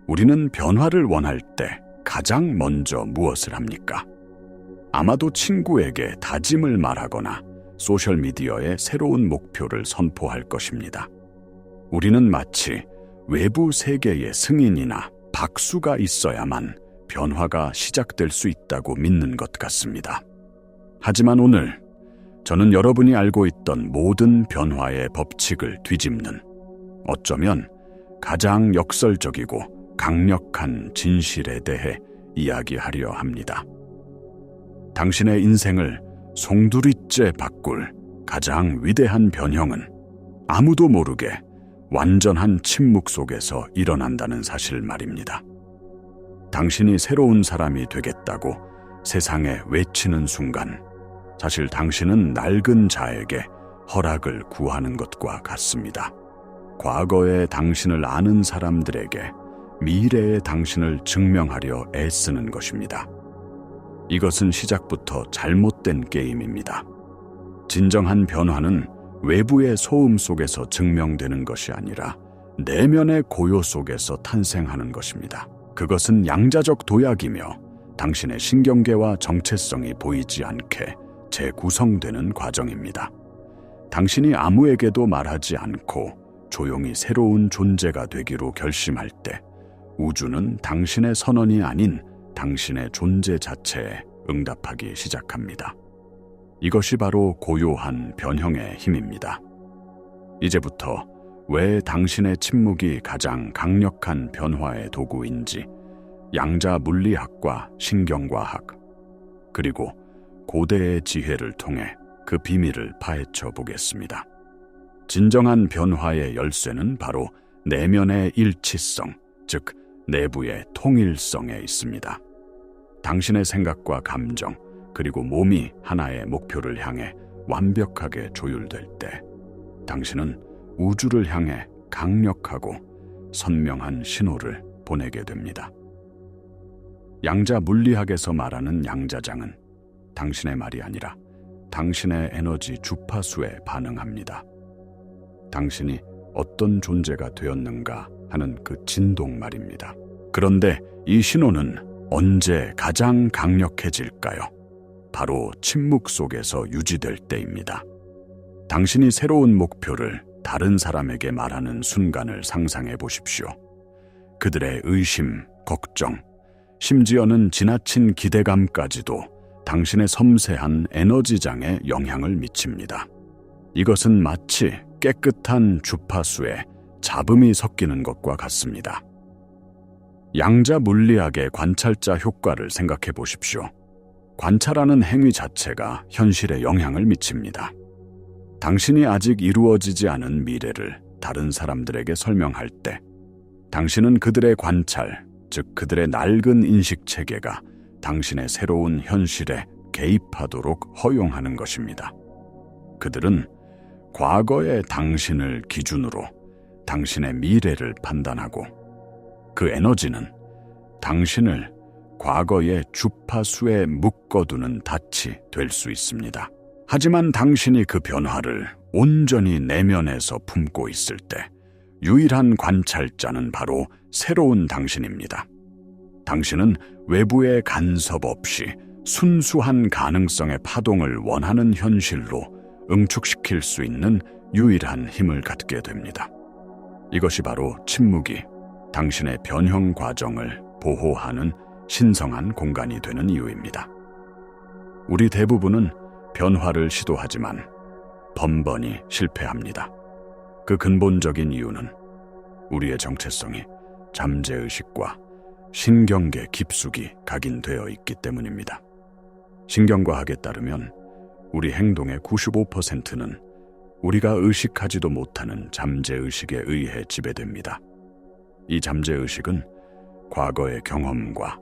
우리는 변화를 원할 때 가장 먼저 무엇을 합니까? 아마도 친구에게 다짐을 말하거나 소셜미디어에 새로운 목표를 선포할 것입니다. 우리는 마치 외부 세계의 승인이나 박수가 있어야만 변화가 시작될 수 있다고 믿는 것 같습니다. 하지만 오늘 저는 여러분이 알고 있던 모든 변화의 법칙을 뒤집는 어쩌면 가장 역설적이고 강력한 진실에 대해 이야기하려 합니다. 당신의 인생을 송두리째 바꿀 가장 위대한 변형은 아무도 모르게 완전한 침묵 속에서 일어난다는 사실 말입니다. 당신이 새로운 사람이 되겠다고 세상에 외치는 순간 사실 당신은 낡은 자에게 허락을 구하는 것과 같습니다. 과거의 당신을 아는 사람들에게 미래의 당신을 증명하려 애쓰는 것입니다. 이것은 시작부터 잘못된 게임입니다. 진정한 변화는 외부의 소음 속에서 증명되는 것이 아니라 내면의 고요 속에서 탄생하는 것입니다. 그것은 양자적 도약이며 당신의 신경계와 정체성이 보이지 않게 재구성되는 과정입니다. 당신이 아무에게도 말하지 않고 조용히 새로운 존재가 되기로 결심할 때 우주는 당신의 선언이 아닌 당신의 존재 자체에 응답하기 시작합니다. 이것이 바로 고요한 변형의 힘입니다. 이제부터 왜 당신의 침묵이 가장 강력한 변화의 도구인지 양자 물리학과 신경과학 그리고 고대의 지혜를 통해 그 비밀을 파헤쳐 보겠습니다. 진정한 변화의 열쇠는 바로 내면의 일치성, 즉 내부의 통일성에 있습니다. 당신의 생각과 감정, 그리고 몸이 하나의 목표를 향해 완벽하게 조율될 때 당신은 우주를 향해 강력하고 선명한 신호를 보내게 됩니다. 양자 물리학에서 말하는 양자장은 당신의 말이 아니라 당신의 에너지 주파수에 반응합니다. 당신이 어떤 존재가 되었는가 하는 그 진동 말입니다. 그런데 이 신호는 언제 가장 강력해질까요? 바로 침묵 속에서 유지될 때입니다. 당신이 새로운 목표를 다른 사람에게 말하는 순간을 상상해 보십시오. 그들의 의심, 걱정, 심지어는 지나친 기대감까지도 당신의 섬세한 에너지장에 영향을 미칩니다. 이것은 마치 깨끗한 주파수에 잡음이 섞이는 것과 같습니다. 양자 물리학의 관찰자 효과를 생각해 보십시오. 관찰하는 행위 자체가 현실에 영향을 미칩니다. 당신이 아직 이루어지지 않은 미래를 다른 사람들에게 설명할 때 당신은 그들의 관찰, 즉 그들의 낡은 인식 체계가 당신의 새로운 현실에 개입하도록 허용하는 것입니다. 그들은 과거의 당신을 기준으로 당신의 미래를 판단하고 그 에너지는 당신을 과거의 주파수에 묶어두는 닻이 될 수 있습니다. 하지만 당신이 그 변화를 온전히 내면에서 품고 있을 때 유일한 관찰자는 바로 새로운 당신입니다. 당신은 외부의 간섭 없이 순수한 가능성의 파동을 원하는 현실로 응축시킬 수 있는 유일한 힘을 갖게 됩니다. 이것이 바로 침묵이 당신의 변형 과정을 보호하는 신성한 공간이 되는 이유입니다. 우리 대부분은 변화를 시도하지만 번번이 실패합니다. 그 근본적인 이유는 우리의 정체성이 잠재의식과 신경계 깊숙이 각인되어 있기 때문입니다. 신경과학에 따르면 우리 행동의 95%는 우리가 의식하지도 못하는 잠재의식에 의해 지배됩니다. 이 잠재의식은 과거의 경험과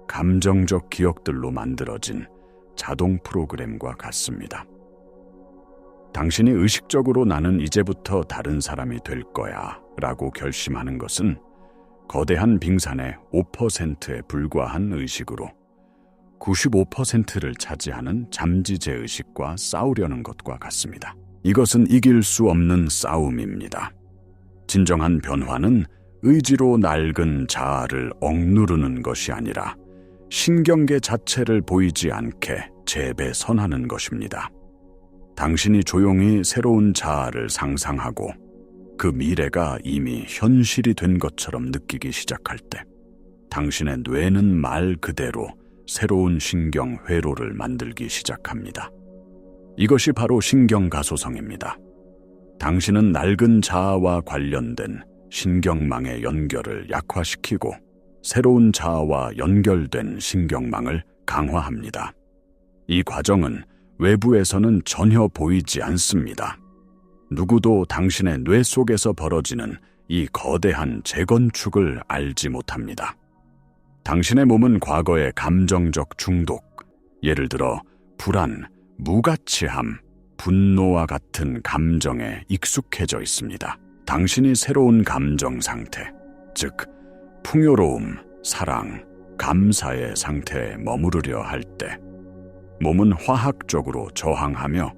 감정적 기억들로 만들어진 자동 프로그램과 같습니다. 당신이 의식적으로 나는 이제부터 다른 사람이 될 거야 라고 결심하는 것은 거대한 빙산의 5%에 불과한 의식으로 95%를 차지하는 잠지제의식과 싸우려는 것과 같습니다. 이것은 이길 수 없는 싸움입니다. 진정한 변화는 의지로 낡은 자아를 억누르는 것이 아니라 신경계 자체를 보이지 않게 재배선하는 것입니다. 당신이 조용히 새로운 자아를 상상하고 그 미래가 이미 현실이 된 것처럼 느끼기 시작할 때 당신의 뇌는 말 그대로 새로운 신경 회로를 만들기 시작합니다. 이것이 바로 신경가소성입니다. 당신은 낡은 자아와 관련된 신경망의 연결을 약화시키고 새로운 자아와 연결된 신경망을 강화합니다. 이 과정은 외부에서는 전혀 보이지 않습니다. 누구도 당신의 뇌 속에서 벌어지는 이 거대한 재건축을 알지 못합니다. 당신의 몸은 과거의 감정적 중독, 예를 들어 불안, 무가치함, 분노와 같은 감정에 익숙해져 있습니다. 당신이 새로운 감정 상태, 즉 풍요로움, 사랑, 감사의 상태에 머무르려 할 때 몸은 화학적으로 저항하며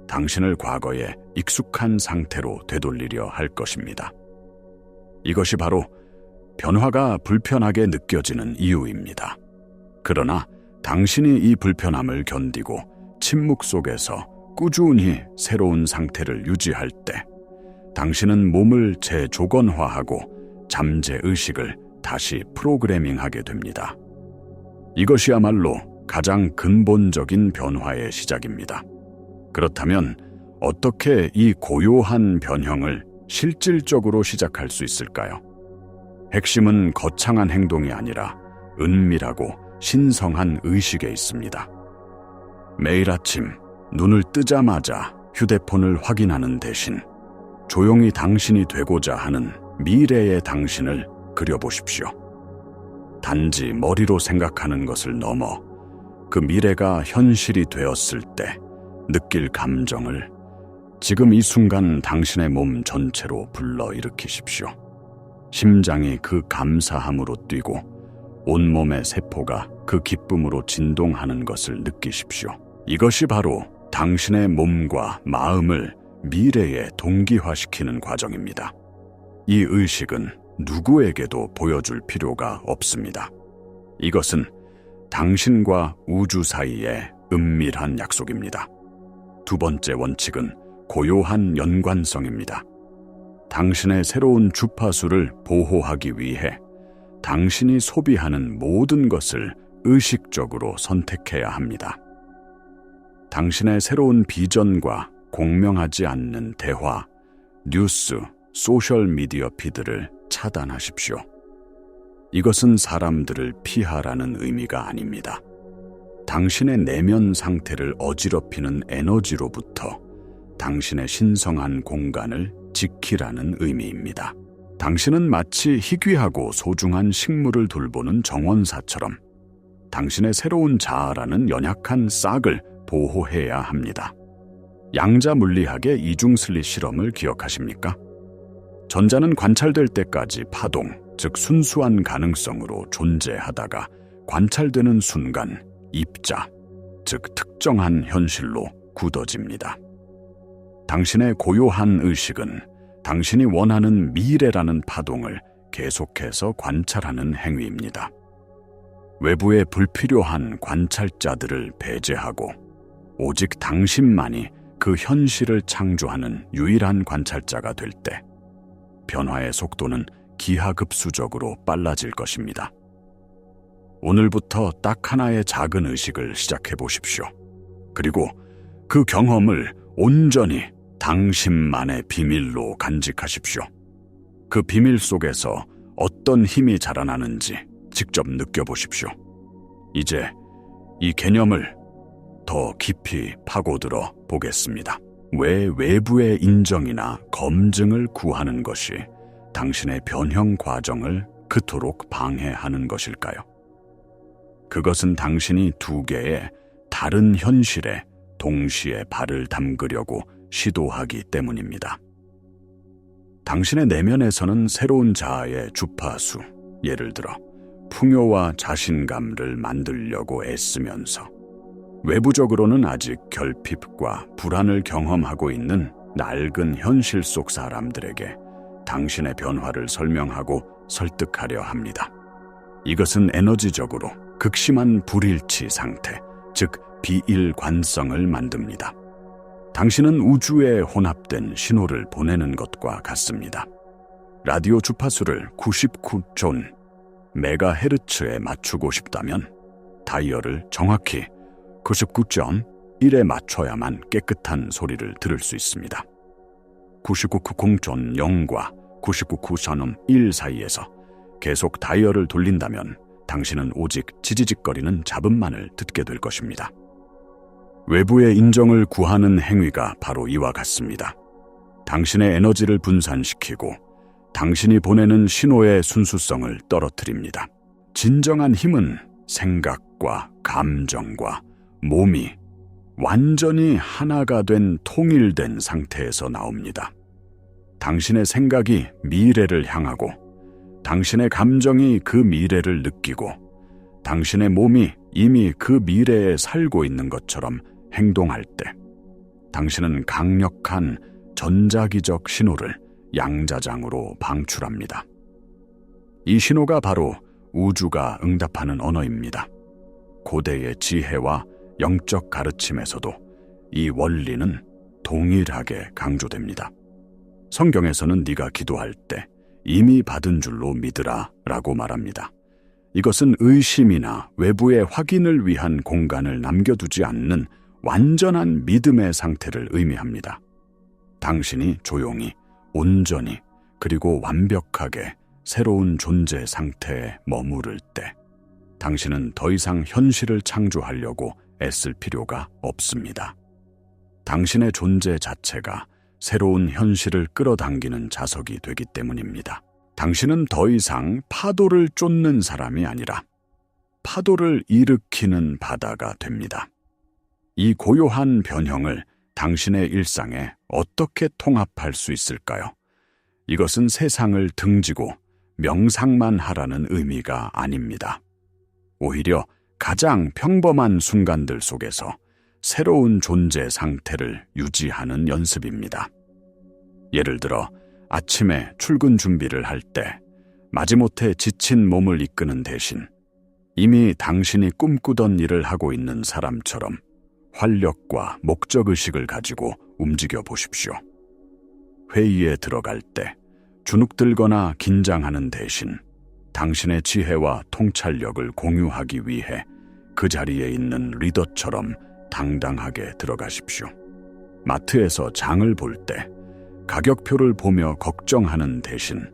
당신을 과거의 익숙한 상태로 되돌리려 할 것입니다. 이것이 바로 변화가 불편하게 느껴지는 이유입니다. 그러나 당신이 이 불편함을 견디고 침묵 속에서 꾸준히 새로운 상태를 유지할 때 당신은 몸을 재조건화하고 잠재의식을 다시 프로그래밍하게 됩니다. 이것이야말로 가장 근본적인 변화의 시작입니다. 그렇다면 어떻게 이 고요한 변형을 실질적으로 시작할 수 있을까요? 핵심은 거창한 행동이 아니라 은밀하고 신성한 의식에 있습니다. 매일 아침 눈을 뜨자마자 휴대폰을 확인하는 대신 조용히 당신이 되고자 하는 미래의 당신을 그려보십시오. 단지 머리로 생각하는 것을 넘어 그 미래가 현실이 되었을 때 느낄 감정을 지금 이 순간 당신의 몸 전체로 불러일으키십시오. 심장이 그 감사함으로 뛰고 온몸의 세포가 그 기쁨으로 진동하는 것을 느끼십시오. 이것이 바로 당신의 몸과 마음을 미래에 동기화시키는 과정입니다. 이 의식은 누구에게도 보여줄 필요가 없습니다. 이것은 당신과 우주 사이의 은밀한 약속입니다. 두 번째 원칙은 고요한 연관성입니다. 당신의 새로운 주파수를 보호하기 위해 당신이 소비하는 모든 것을 의식적으로 선택해야 합니다. 당신의 새로운 비전과 공명하지 않는 대화, 뉴스, 소셜미디어 피드를 차단하십시오. 이것은 사람들을 피하라는 의미가 아닙니다. 당신의 내면 상태를 어지럽히는 에너지로부터 당신의 신성한 공간을 지키라는 의미입니다. 당신은 마치 희귀하고 소중한 식물을 돌보는 정원사처럼 당신의 새로운 자아라는 연약한 싹을 보호해야 합니다. 양자 물리학의 이중슬릿 실험을 기억하십니까? 전자는 관찰될 때까지 파동, 즉 순수한 가능성으로 존재하다가 관찰되는 순간 입자, 즉 특정한 현실로 굳어집니다. 당신의 고요한 의식은 당신이 원하는 미래라는 파동을 계속해서 관찰하는 행위입니다. 외부의 불필요한 관찰자들을 배제하고 오직 당신만이 그 현실을 창조하는 유일한 관찰자가 될 때 변화의 속도는 기하급수적으로 빨라질 것입니다. 오늘부터 딱 하나의 작은 의식을 시작해 보십시오. 그리고 그 경험을 온전히 당신만의 비밀로 간직하십시오. 그 비밀 속에서 어떤 힘이 자라나는지 직접 느껴보십시오. 이제 이 개념을 더 깊이 파고들어 보겠습니다. 왜 외부의 인정이나 검증을 구하는 것이 당신의 변형 과정을 그토록 방해하는 것일까요? 그것은 당신이 두 개의 다른 현실에 동시에 발을 담그려고 시도하기 때문입니다. 당신의 내면에서는 새로운 자아의 주파수, 예를 들어 풍요와 자신감을 만들려고 애쓰면서 외부적으로는 아직 결핍과 불안을 경험하고 있는 낡은 현실 속 사람들에게 당신의 변화를 설명하고 설득하려 합니다. 이것은 에너지적으로 극심한 불일치 상태, 즉 비일관성을 만듭니다. 당신은 우주에 혼합된 신호를 보내는 것과 같습니다. 라디오 주파수를 99존 메가헤르츠에 맞추고 싶다면 다이얼을 정확히 99.1에 맞춰야만 깨끗한 소리를 들을 수 있습니다. 99.0과 99.1 사이에서 계속 다이얼을 돌린다면 당신은 오직 지지직거리는 잡음만을 듣게 될 것입니다. 외부의 인정을 구하는 행위가 바로 이와 같습니다. 당신의 에너지를 분산시키고 당신이 보내는 신호의 순수성을 떨어뜨립니다. 진정한 힘은 생각과 감정과 몸이 완전히 하나가 된 통일된 상태에서 나옵니다. 당신의 생각이 미래를 향하고 당신의 감정이 그 미래를 느끼고 당신의 몸이 이미 그 미래에 살고 있는 것처럼 행동할 때 당신은 강력한 전자기적 신호를 양자장으로 방출합니다. 이 신호가 바로 우주가 응답하는 언어입니다. 고대의 지혜와 영적 가르침에서도 이 원리는 동일하게 강조됩니다. 성경에서는 네가 기도할 때 이미 받은 줄로 믿으라 라고 말합니다. 이것은 의심이나 외부의 확인을 위한 공간을 남겨두지 않는 완전한 믿음의 상태를 의미합니다. 당신이 조용히, 온전히, 그리고 완벽하게 새로운 존재 상태에 머무를 때 당신은 더 이상 현실을 창조하려고 애쓸 필요가 없습니다. 당신의 존재 자체가 새로운 현실을 끌어당기는 자석이 되기 때문입니다. 당신은 더 이상 파도를 쫓는 사람이 아니라 파도를 일으키는 바다가 됩니다. 이 고요한 변형을 당신의 일상에 어떻게 통합할 수 있을까요? 이것은 세상을 등지고 명상만 하라는 의미가 아닙니다. 오히려 가장 평범한 순간들 속에서 새로운 존재 상태를 유지하는 연습입니다. 예를 들어 아침에 출근 준비를 할 때 마지못해 지친 몸을 이끄는 대신 이미 당신이 꿈꾸던 일을 하고 있는 사람처럼 활력과 목적의식을 가지고 움직여 보십시오. 회의에 들어갈 때 주눅들거나 긴장하는 대신 당신의 지혜와 통찰력을 공유하기 위해 그 자리에 있는 리더처럼 당당하게 들어가십시오. 마트에서 장을 볼 때 가격표를 보며 걱정하는 대신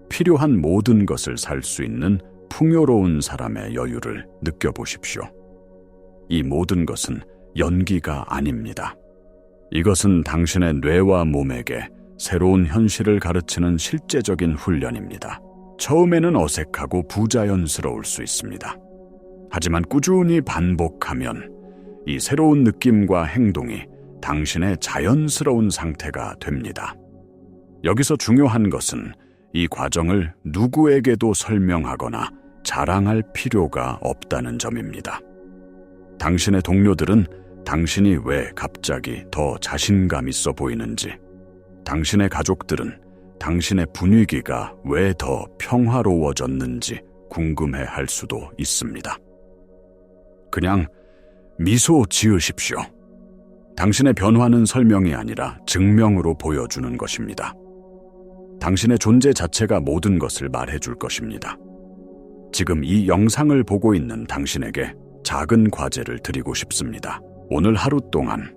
필요한 모든 것을 살 수 있는 풍요로운 사람의 여유를 느껴보십시오. 이 모든 것은 연기가 아닙니다. 이것은 당신의 뇌와 몸에게 새로운 현실을 가르치는 실제적인 훈련입니다. 처음에는 어색하고 부자연스러울 수 있습니다. 하지만 꾸준히 반복하면 이 새로운 느낌과 행동이 당신의 자연스러운 상태가 됩니다. 여기서 중요한 것은 이 과정을 누구에게도 설명하거나 자랑할 필요가 없다는 점입니다. 당신의 동료들은 당신이 왜 갑자기 더 자신감 있어 보이는지, 당신의 가족들은 당신의 분위기가 왜 더 평화로워졌는지 궁금해할 수도 있습니다. 그냥 미소 지으십시오. 당신의 변화는 설명이 아니라 증명으로 보여주는 것입니다. 당신의 존재 자체가 모든 것을 말해줄 것입니다. 지금 이 영상을 보고 있는 당신에게 작은 과제를 드리고 싶습니다. 오늘 하루 동안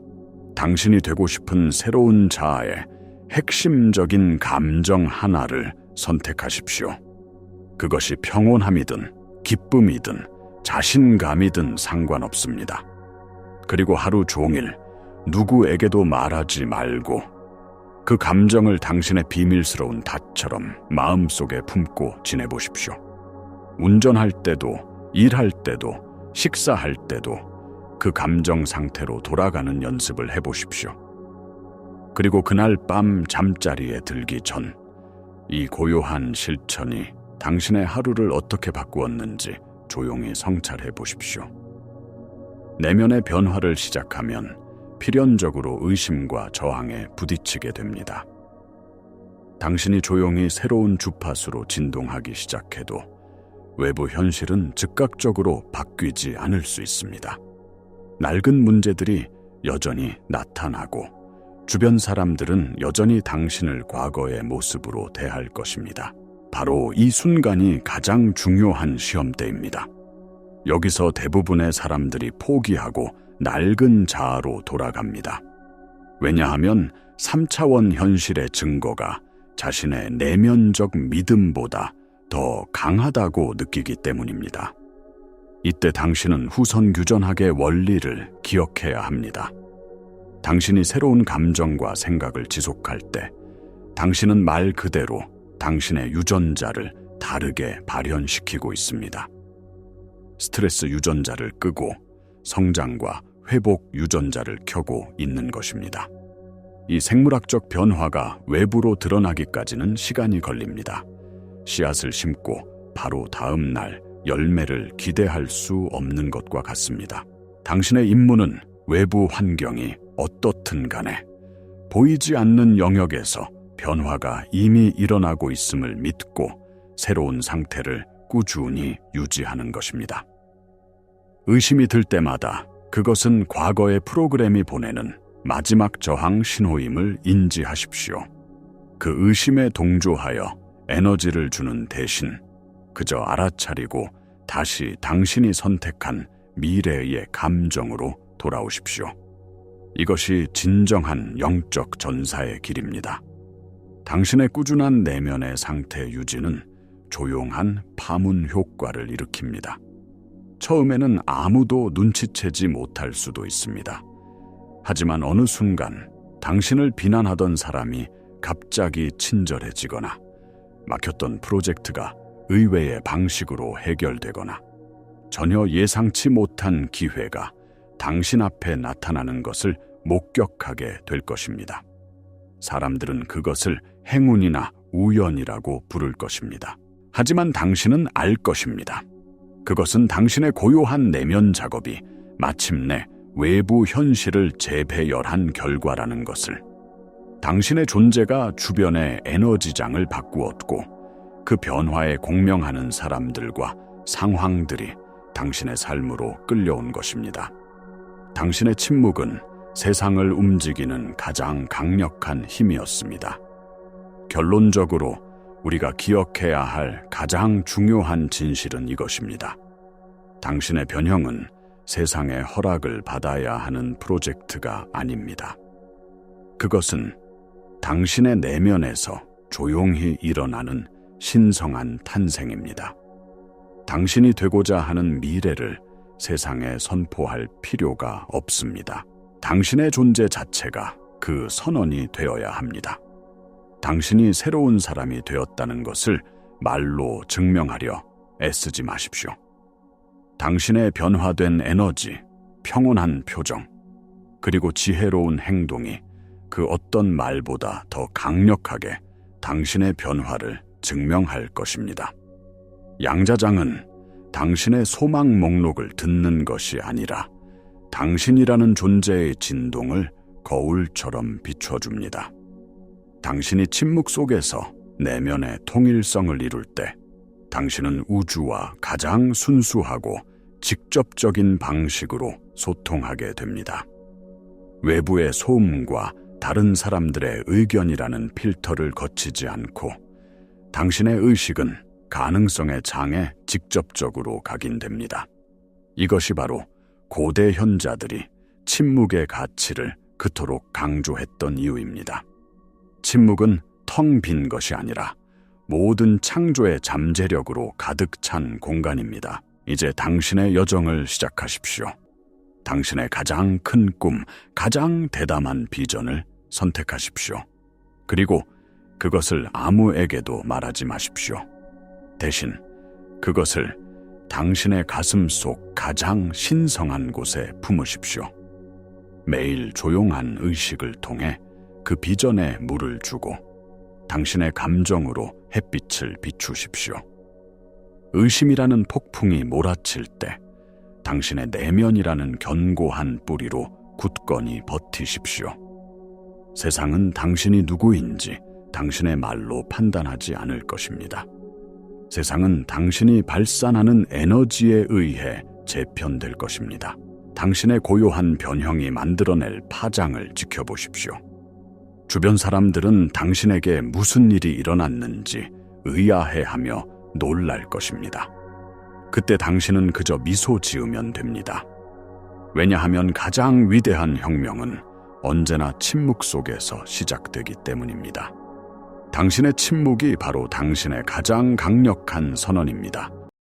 당신이 되고 싶은 새로운 자아의 핵심적인 감정 하나를 선택하십시오. 그것이 평온함이든 기쁨이든 자신감이든 상관없습니다. 그리고 하루 종일 누구에게도 말하지 말고 그 감정을 당신의 비밀스러운 닷처럼 마음속에 품고 지내보십시오. 운전할 때도, 일할 때도, 식사할 때도 그 감정 상태로 돌아가는 연습을 해보십시오. 그리고 그날 밤 잠자리에 들기 전 이 고요한 실천이 당신의 하루를 어떻게 바꾸었는지 조용히 성찰해 보십시오. 내면의 변화를 시작하면 필연적으로 의심과 저항에 부딪히게 됩니다. 당신이 조용히 새로운 주파수로 진동하기 시작해도 외부 현실은 즉각적으로 바뀌지 않을 수 있습니다. 낡은 문제들이 여전히 나타나고 주변 사람들은 여전히 당신을 과거의 모습으로 대할 것입니다. 바로 이 순간이 가장 중요한 시험대입니다. 여기서 대부분의 사람들이 포기하고 낡은 자아로 돌아갑니다. 왜냐하면 3차원 현실의 증거가 자신의 내면적 믿음보다 더 강하다고 느끼기 때문입니다. 이때 당신은 후선규전학의 원리를 기억해야 합니다. 당신이 새로운 감정과 생각을 지속할 때 당신은 말 그대로 당신의 유전자를 다르게 발현시키고 있습니다. 스트레스 유전자를 끄고 성장과 회복 유전자를 켜고 있는 것입니다. 이 생물학적 변화가 외부로 드러나기까지는 시간이 걸립니다. 씨앗을 심고 바로 다음 날 열매를 기대할 수 없는 것과 같습니다. 당신의 임무는 외부 환경이 어떻든 간에 보이지 않는 영역에서 변화가 이미 일어나고 있음을 믿고 새로운 상태를 꾸준히 유지하는 것입니다. 의심이 들 때마다 그것은 과거의 프로그램이 보내는 마지막 저항 신호임을 인지하십시오. 그 의심에 동조하여 에너지를 주는 대신 그저 알아차리고 다시 당신이 선택한 미래의 감정으로 돌아오십시오. 이것이 진정한 영적 전사의 길입니다. 당신의 꾸준한 내면의 상태 유지는 조용한 파문 효과를 일으킵니다. 처음에는 아무도 눈치채지 못할 수도 있습니다. 하지만 어느 순간 당신을 비난하던 사람이 갑자기 친절해지거나 막혔던 프로젝트가 의외의 방식으로 해결되거나 전혀 예상치 못한 기회가 당신 앞에 나타나는 것을 목격하게 될 것입니다. 사람들은 그것을 행운이나 우연이라고 부를 것입니다. 하지만 당신은 알 것입니다. 그것은 당신의 고요한 내면 작업이 마침내 외부 현실을 재배열한 결과라는 것을. 당신의 존재가 주변의 에너지장을 바꾸었고 그 변화에 공명하는 사람들과 상황들이 당신의 삶으로 끌려온 것입니다. 당신의 침묵은 세상을 움직이는 가장 강력한 힘이었습니다. 결론적으로 우리가 기억해야 할 가장 중요한 진실은 이것입니다. 당신의 변형은 세상의 허락을 받아야 하는 프로젝트가 아닙니다. 그것은 당신의 내면에서 조용히 일어나는 신성한 탄생입니다. 당신이 되고자 하는 미래를 세상에 선포할 필요가 없습니다. 당신의 존재 자체가 그 선언이 되어야 합니다. 당신이 새로운 사람이 되었다는 것을 말로 증명하려 애쓰지 마십시오. 당신의 변화된 에너지, 평온한 표정, 그리고 지혜로운 행동이 그 어떤 말보다 더 강력하게 당신의 변화를 증명할 것입니다. 양자장은 당신의 소망 목록을 듣는 것이 아니라 당신이라는 존재의 진동을 거울처럼 비춰줍니다. 당신이 침묵 속에서 내면의 통일성을 이룰 때 당신은 우주와 가장 순수하고 직접적인 방식으로 소통하게 됩니다. 외부의 소음과 다른 사람들의 의견이라는 필터를 거치지 않고 당신의 의식은 가능성의 장에 직접적으로 각인됩니다. 이것이 바로 고대 현자들이 침묵의 가치를 그토록 강조했던 이유입니다. 침묵은 텅 빈 것이 아니라 모든 창조의 잠재력으로 가득 찬 공간입니다. 이제 당신의 여정을 시작하십시오. 당신의 가장 큰 꿈, 가장 대담한 비전을 선택하십시오. 그리고 그것을 아무에게도 말하지 마십시오. 대신 그것을 당신의 가슴 속 가장 신성한 곳에 품으십시오. 매일 조용한 의식을 통해 그 비전에 물을 주고 당신의 감정으로 햇빛을 비추십시오. 의심이라는 폭풍이 몰아칠 때 당신의 내면이라는 견고한 뿌리로 굳건히 버티십시오. 세상은 당신이 누구인지 당신의 말로 판단하지 않을 것입니다. 세상은 당신이 발산하는 에너지에 의해 재편될 것입니다. 당신의 고요한 변형이 만들어낼 파장을 지켜보십시오. 주변 사람들은 당신에게 무슨 일이 일어났는지 의아해하며 놀랄 것입니다. 그때 당신은 그저 미소 지으면 됩니다. 왜냐하면 가장 위대한 혁명은 언제나 침묵 속에서 시작되기 때문입니다. 당신의 침묵이 바로 당신의 가장 강력한 선언입니다.